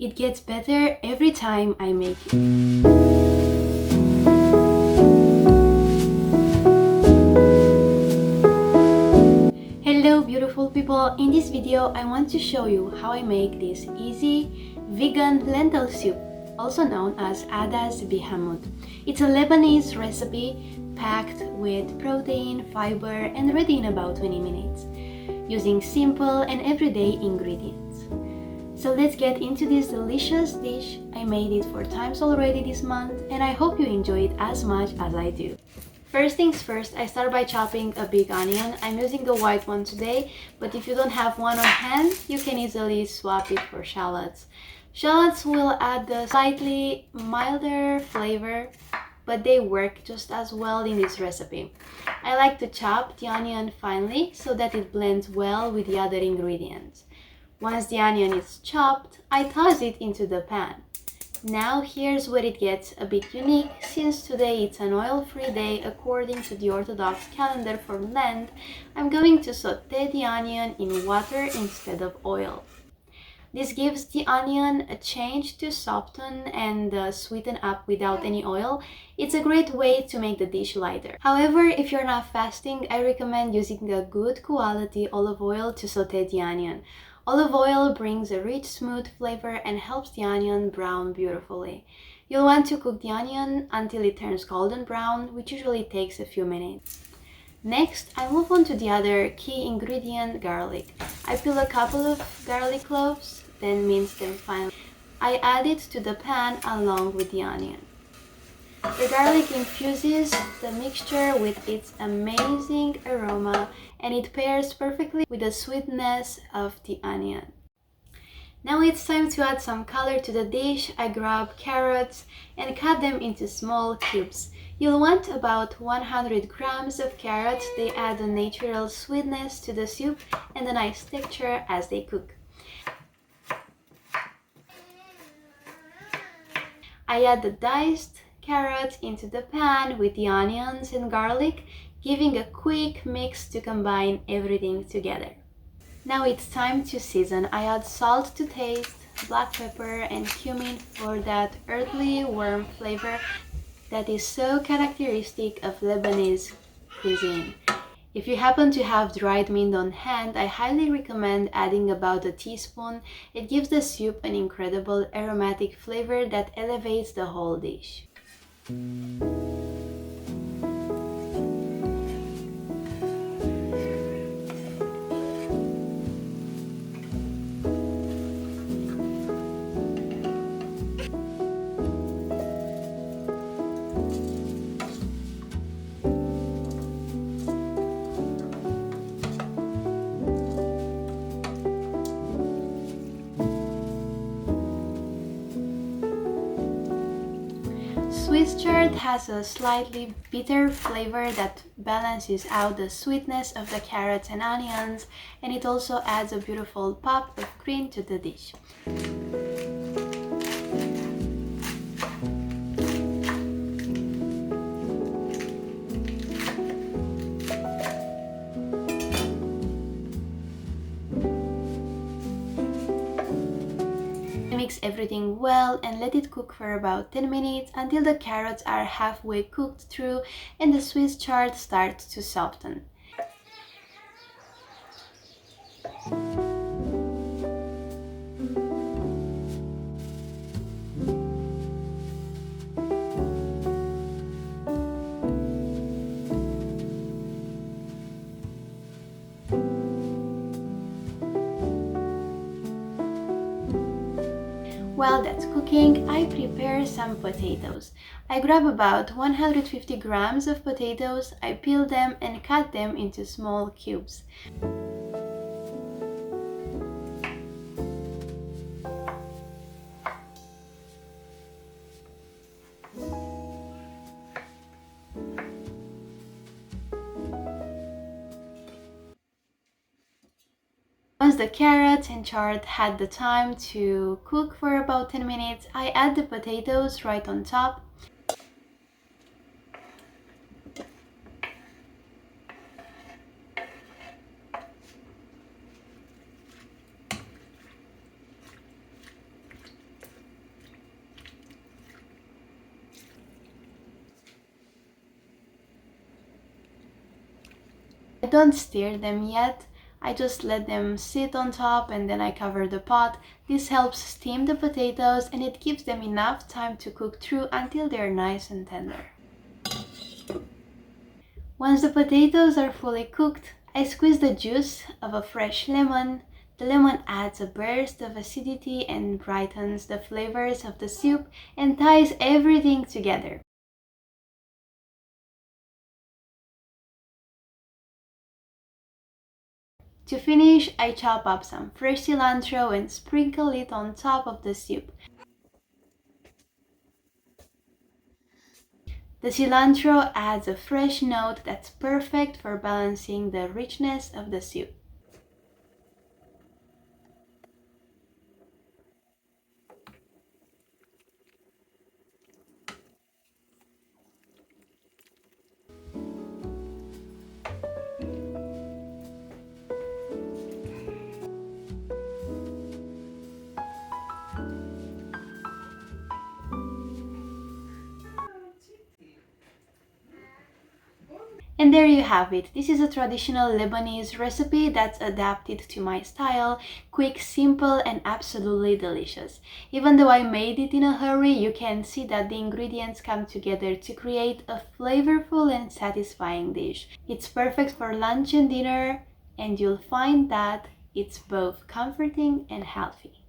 It gets better every time I make it. Hello beautiful people, in this video I want to show you how I make this easy vegan lentil soup, also known as Adas-bi-Hamood. It's a Lebanese recipe packed with protein, fiber and ready in about 20 minutes, using simple and everyday ingredients. So let's get into this delicious dish. I made it 4 times already this month and I hope you enjoy it as much as I do. First things first, I start by chopping a big onion. I'm using the white one today, but if you don't have one on hand, you can easily swap it for shallots. Shallots will add a slightly milder flavor, but they work just as well in this recipe. I like to chop the onion finely so that it blends well with the other ingredients. Once the onion is chopped, I toss it into the pan. Now here's where it gets a bit unique. Since today it's an oil-free day according to the Orthodox calendar for Lent, I'm going to saute the onion in water instead of oil. This gives the onion a chance to soften and sweeten up without any oil. It's a great way to make the dish lighter. However, if you're not fasting, I recommend using a good quality olive oil to saute the onion. Olive oil brings a rich, smooth flavor and helps the onion brown beautifully. You'll want to cook the onion until it turns golden brown, which usually takes a few minutes. Next, I move on to the other key ingredient, garlic. I peel a couple of garlic cloves, then mince them finely. I add it to the pan along with the onion. The garlic infuses the mixture with its amazing aroma and it pairs perfectly with the sweetness of the onion. Now it's time to add some color to the dish. I grab carrots and cut them into small cubes. You'll want about 100 grams of carrots. They add a natural sweetness to the soup and a nice texture as they cook. I add the diced carrots into the pan with the onions and garlic, giving a quick mix to combine everything together. Now it's time to season. I add salt to taste, black pepper and cumin for that earthly warm flavor that is so characteristic of Lebanese cuisine. If you happen to have dried mint on hand, I highly recommend adding about a teaspoon. It gives the soup an incredible aromatic flavor that elevates the whole dish. Swiss chard has a slightly bitter flavor that balances out the sweetness of the carrots and onions, and it also adds a beautiful pop of green to the dish. Mix everything well and let it cook for about 10 minutes until the carrots are halfway cooked through and the Swiss chard starts to soften. While that's cooking, I prepare some potatoes. I grab about 150 grams of potatoes, I peel them and cut them into small cubes. Once the carrots and chard had the time to cook for about 10 minutes, I add the potatoes right on top. don't stir them yet. I just let them sit on top and then I cover the pot. This helps steam the potatoes and it gives them enough time to cook through until they're nice and tender. Once the potatoes are fully cooked, I squeeze the juice of a fresh lemon. The lemon adds a burst of acidity and brightens the flavors of the soup and ties everything together. To finish, I chop up some fresh cilantro and sprinkle it on top of the soup. The cilantro adds a fresh note that's perfect for balancing the richness of the soup. And there you have it. This is a traditional Lebanese recipe that's adapted to my style, quick, simple, and absolutely delicious. Even though I made it in a hurry, you can see that the ingredients come together to create a flavorful and satisfying dish. It's perfect for lunch and dinner, and you'll find that it's both comforting and healthy.